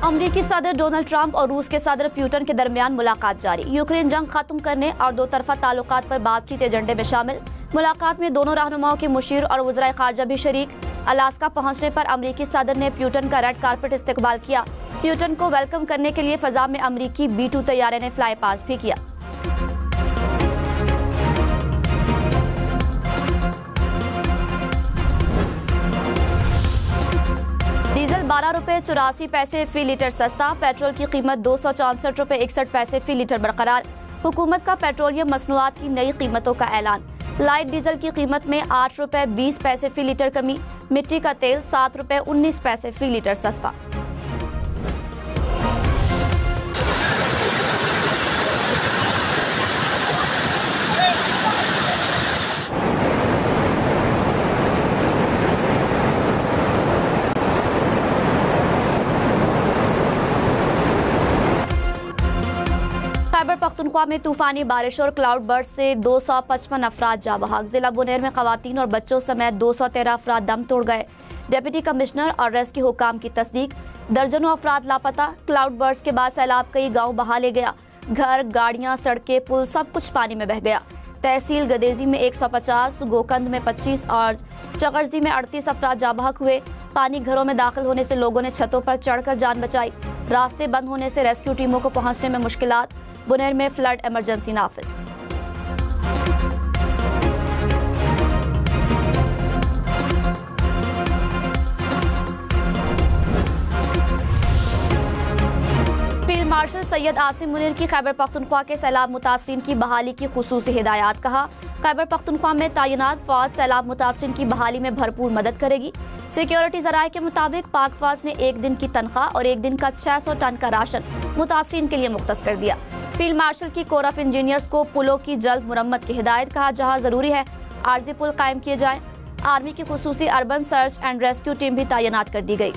अमरीकी सदर Donald Trump और रूस के सदर पुतिन के दरमियान मुलाकात जारी। यूक्रेन जंग खत्म करने और दो तरफा ताल्लुकात पर बातचीत एजेंडे में शामिल। मुलाकात में दोनों रहनुमाओं के मुशीर और वज़राए खारजा भी शरीक। अलास्का पहुंचने पर अमरीकी सदर ने पुतिन का रेड कारपेट इस्तकबाल किया। पुतिन को वेलकम करने के लिए फजा में अमरीकी B-2 तैयारे ने फ्लाई पास भी किया। डीजल 12 रुपए 84 पैसे फी लीटर सस्ता। पेट्रोल की कीमत 264 रुपए 61 पैसे फी लीटर बरकरार। हुकूमत का पेट्रोलियम मसनूआत की नई कीमतों का ऐलान। लाइट डीजल की कीमत में 8 रुपए 20 पैसे फी लीटर कमी। मिट्टी का तेल 7 रुपए 19 पैसे फी लीटर सस्ता। खैबर पख्तूनख्वा में तूफानी बारिश और क्लाउड बर्स्ट से 255 अफराद जा बहाक। जिला बुनेर में खवातीन और बच्चों समेत 213 अफराद दम तोड़ गए। डिप्टी कमिश्नर और रेस्क्यू हुकाम की तस्दीक। दर्जनों अफराद लापता। क्लाउड बर्स्ट के बाद सैलाब कई गांव बहा ले गया। घर, गाड़ियां, सड़कें, पुल सब कुछ पानी में बह गया। तहसील गदेजी में 150, गोकंद में 25 और चगरजी में 38 अफराद जा बहक हुए। पानी घरों में दाखिल होने से लोगों ने छतों पर चढ़कर जान बचाई। रास्ते बंद होने से रेस्क्यू टीमों को पहुंचने में मुश्किलात। बुनेर में फ्लड इमरजेंसी नाफिज। फील्ड मार्शल सैयद आसिम मुनीर की खैबर पख्तूनख्वा के सैलाब मुतासरीन की बहाली की खुसूसी हिदायत। कहा, खैबर पख्तूनख्वा में तैनात फौज सैलाब मुतासरीन की बहाली में भरपूर मदद करेगी। सिक्योरिटी जराये के मुताबिक पाक फौज ने एक दिन की तनख्वाह और एक दिन का 600 टन का राशन मुतासरीन के लिए मुख्तस कर दिया। फील्ड मार्शल की कोर ऑफ इंजीनियर्स को पुलों की जल्द मुरम्मत की हिदायत। कहा, जहां जरूरी है आर्जी पुल कायम किए जाएं। आर्मी की खुसूसी urban search and rescue team भी तैनात कर दी गई।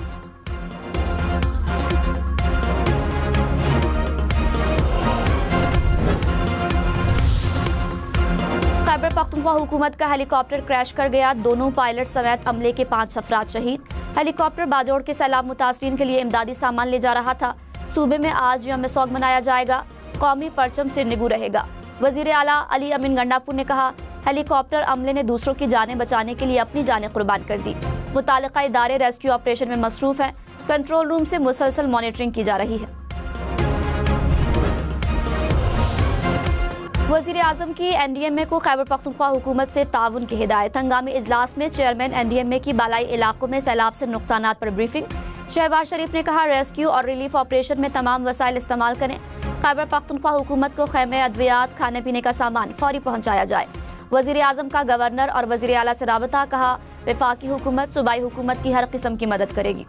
खैबर पख्तूनख्वा हुकूमत का हेलीकॉप्टर क्रैश कर गया। दोनों पायलट समेत अमले के 5 अफराद शहीद। हेलीकॉप्टर बाजोड़ के सैलाब मुतासरीन के लिए इमदादी सामान ले जा रहा था। सूबे में आज यौम सौग मनाया जाएगा। कौमी परचम से निगू रहेगा। वजीर आला अली अमीन गंडापुर ने कहा, हेलीकॉप्टर अमले ने दूसरों की जानें बचाने के लिए अपनी जानें कुर्बान कर दी। मुतालिका इदारे रेस्क्यू ऑपरेशन में मसरूफ हैं। कंट्रोल रूम से मुसलसल मॉनिटरिंग की जा रही है। वजीर आजम की NDMA को खैबर पख्तूनख्वा हुकूमत से ताउन की हिदायत। हंगामी इजलास में चेयरमैन NDMA की बालाई इलाकों में सैलाब से नुकसानात पर ब्रीफिंग। शहबाज शरीफ ने कहा, रेस्क्यू और रिलीफ ऑपरेशन में तमाम वसाइल इस्तेमाल करें। खैबर पख्तूनख्वा हुकूमत को खैमे, अद्वियात, खाने पीने का सामान फौरी पहुंचाया जाए। वजीर आजम का गवर्नर और वजीर आला से राबता। कहा, वफाकी हुकूमत सूबाई हुकूमत की हर किस्म की मदद करेगी।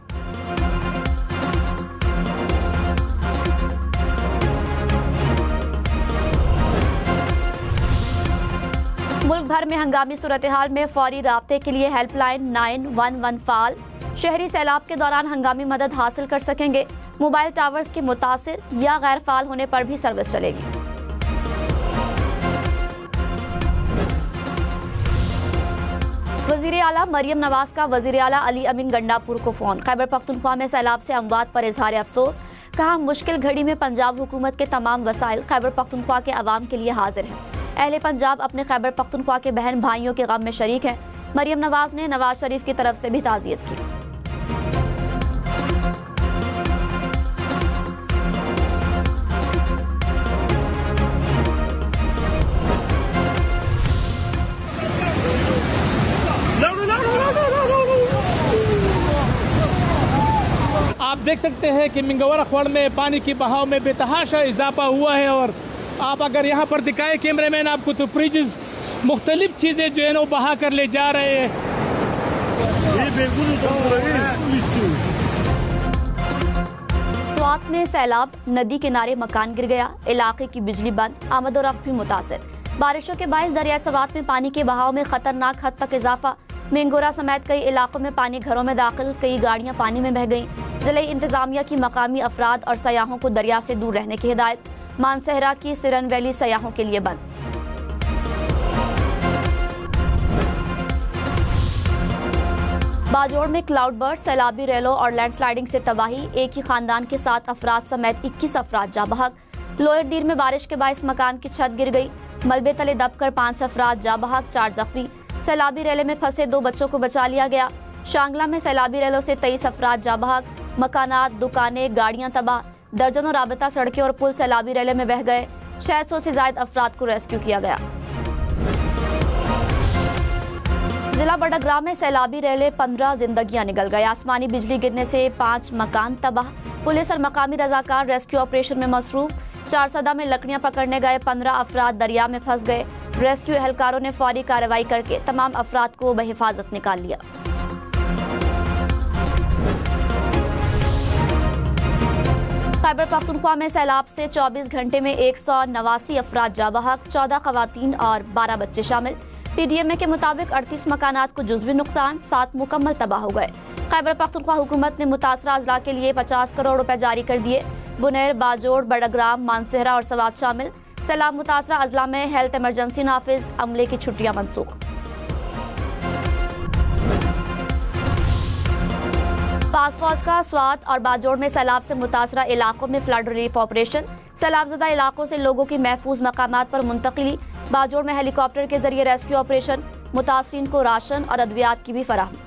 मुल्क भर में हंगामी सूरत हाल में फौरी राब्ते के लिए हेल्पलाइन 911 फाल। शहरी सैलाब के दौरान हंगामी मदद हासिल कर सकेंगे। मोबाइल टावर्स के मुतासिर या गैर फाल होने पर भी सर्विस चलेगी। वजीर आला मरियम नवाज का वजीर आला अली अमीन गंडापुर को फोन। खैबर पख्तूनख्वा में सैलाब से अमवात पर इजहार अफसोस। कहा, मुश्किल घड़ी में पंजाब हुकूमत के तमाम वसाइल खैबर पख्तूनख्वा के अवाम के लिए हाजिर हैं। अहले पंजाब अपने खैबर पख्तूनख्वा के बहन भाइयों के गम में शरीक हैं। मरियम नवाज ने नवाज शरीफ की तरफ से भी ताज़ियत की। आप देख सकते हैं कि मिंगवर खड़ में पानी की बहाव में बेतहाशा इजाफा हुआ है। और आप अगर यहाँ पर दिखाएं कैमरामैन आपको, तो ब्रिजेस मुख्तलिफ चीज़ें जो है ना बहा कर ले जा रहे हैं। स्वात में सैलाब, नदी किनारे मकान गिर गया। इलाके की बिजली बंद, आमद और रफ्त भी मुतासर। बारिशों के बायस दरिया स्वात में पानी के बहाव में खतरनाक हद तक इजाफा। मेंगोरा समेत कई इलाकों में पानी घरों में दाखिल। कई गाड़ियां पानी में बह गईं। जिले इंतजामिया की मकामी अफराद और सयाहों को दरिया से दूर रहने की हिदायत। मानसहरा की सिरन वैली सयाहों के लिए बंद। बाजोड़ में क्लाउड बर्स्ट, सैलाबी रेलों और लैंडस्लाइडिंग से तबाही। एक ही खानदान के 7 अफराद समेत 21 अफराद जा बहक। लोअर दीर में बारिश के बायस मकान की छत गिर गई। मलबे तले दबकर 5 अफराद जा बहक, 4 जख्मी। सैलाबी रेले में फंसे 2 बच्चों को बचा लिया गया। शांगला में सैलाबी रेलों से 23 अफराद जा बहक। मकानात, दुकानें, गाड़ियां तबाह। दर्जनों राबता सड़कें और पुल सैलाबी रेले में बह गए। 600 से ज्यादा अफराद को रेस्क्यू किया गया। जिला बड़ग्राम में सैलाबी रेले 15 जिंदगियां निकल गए। आसमानी बिजली गिरने से 5 मकान तबाह। पुलिस और मकामी रजाकार रेस्क्यू ऑपरेशन में मसरूफ। 4 सदा में लकड़ियां पकड़ने गए 15 अफराद दरिया में फंस गए। रेस्क्यू एहलकारों ने फौरी कार्रवाई करके तमाम अफराद को बहिफाजत निकाल लिया। खैबर पख्तूनख्वा में सैलाब से 24 घंटे में 189 अफराद जा बहक, 14 खवातीन और 12 बच्चे शामिल। PDMA के मुताबिक 38 मकानात को जुज़वी नुकसान, 7 मुकम्मल तबाह हो गए। खैबर पख्तूनख्वा हुकूमत ने मुतासरा अजला के लिए 50 करोड़ रुपए जारी कर दिए। बुनेर, बाजोड़, बड़ग्राम, मानसेहरा और सवात शामिल। सैलाब मुतासरा अजला में हेल्थ इमरजेंसी नाफिज, अमले की छुट्टियां मनसूख। पाक फौज का स्वात और बाजोड़ में सैलाब से मुतासरा इलाकों में फ्लड रिलीफ ऑपरेशन। सैलाबजदा इलाकों से लोगों की महफूज मकामात पर मुंतकिली। बाजोड़ में हेलीकॉप्टर के जरिए रेस्क्यू ऑपरेशन। मुतासरीन को राशन और अद्वियात की भी फराहमी।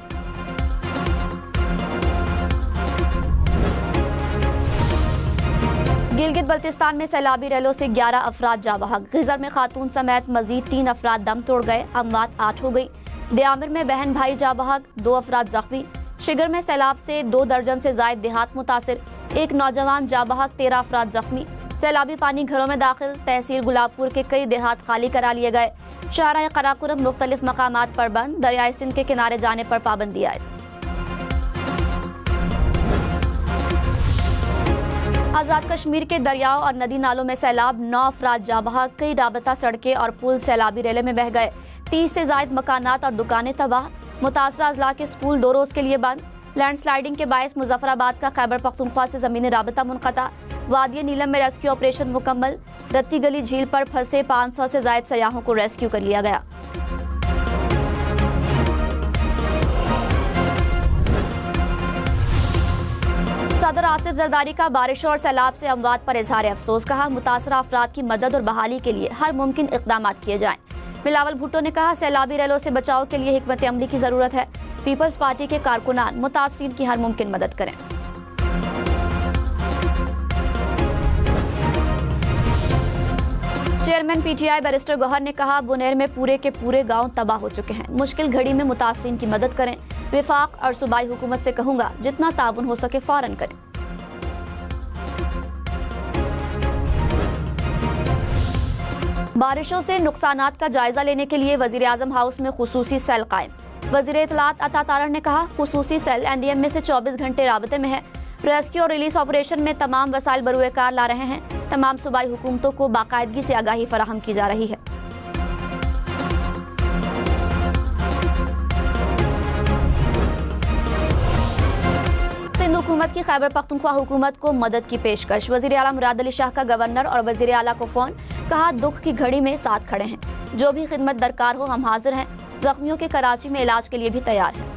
गिलगित बल्तिस्तान में सैलाबी रेलों से 11 अफराद जा बहक। गिजर में खातून समेत मजीद 3 अफराद दम तोड़ गए। अमवात 8 हो गई। दियामिर में बहन भाई जा बहक, 2 अफराद जख्मी। शिगर में सैलाब से 2 दर्जन से जायद देहात मुतासिर। 1 नौजवान जा बहक, 13 अफराद जख्मी। सैलाबी पानी घरों में दाखिल। तहसील गुलाबपुर के कई देहात खाली करा लिए गए। शाहराह कराकुरम मुख्तलिफ मकामात पर बंद। दरियाए सिंध के किनारे जाने पर पाबंदी आयद। आज़ाद कश्मीर के दरियाओं और नदी नालों में सैलाब, 9 अफराद जा बहक। कई राबता सड़कें और पुल सैलाबी रेले में बह गए। 30 से जायद मकानात और दुकानें तबाह। मुतासरा अजला के स्कूल 2 रोज के लिए बंद। लैंडस्लाइडिंग के बायस मुजफ्फराबाद का खैबर पख्तूनख्वा से ज़मीनी राबता मुनक़ता। वादिया नीलम में रेस्क्यू ऑपरेशन मुकम्मल। रत्ती गली झील पर फंसे 500 से जायद सयाहों को रेस्क्यू कर लिया गया। सदर आसिफ जरदारी का बारिशों और सैलाब से अमवात पर इजहार अफसोस। कहा, मुतासरा अफराद की मदद और बहाली के लिए हर मुमकिन इक़दाम किए जाएं। बिलावल भुट्टो ने कहा, सैलाबी रेलों से बचाव के लिए हिकमत अमली की जरूरत है। पीपल्स पार्टी के कारकुनान मुतासरीन की हर मुमकिन मदद करें। चेयरमैन PTI बैरिस्टर गौहर ने कहा, बुनेर में पूरे के पूरे गांव तबाह हो चुके हैं। मुश्किल घड़ी में मुतासरीन की मदद करें। विफाक और सूबाई हुकूमत से कहूंगा, जितना ताउन हो सके फौरन करें। बारिशों से नुकसानात का जायजा लेने के लिए वजीर आजम हाउस में खुसूसी सेल कायम। वजीर इत्तलात अता तारड़ ने कहा, खुसूसी सेल NDM में से 24 घंटे राबते में है। रेस्क्यू और रिलीज ऑपरेशन में तमाम वसाइल बरूए कार ला रहे हैं। तमाम सूबाई हुकूमतों को बाकायदगी से आगाही फराहम की जा रही है। सिंध हुकूमत की खैबर पख्तूनख्वा हुकूमत को मदद की पेशकश। वजीर आला मुराद अली शाह का गवर्नर और वजीर आला को फोन। कहा, दुख की घड़ी में साथ खड़े हैं। जो भी खिदमत दरकार हो हम हाजिर हैं। जख्मियों के कराची में इलाज के लिए भी तैयार हैं।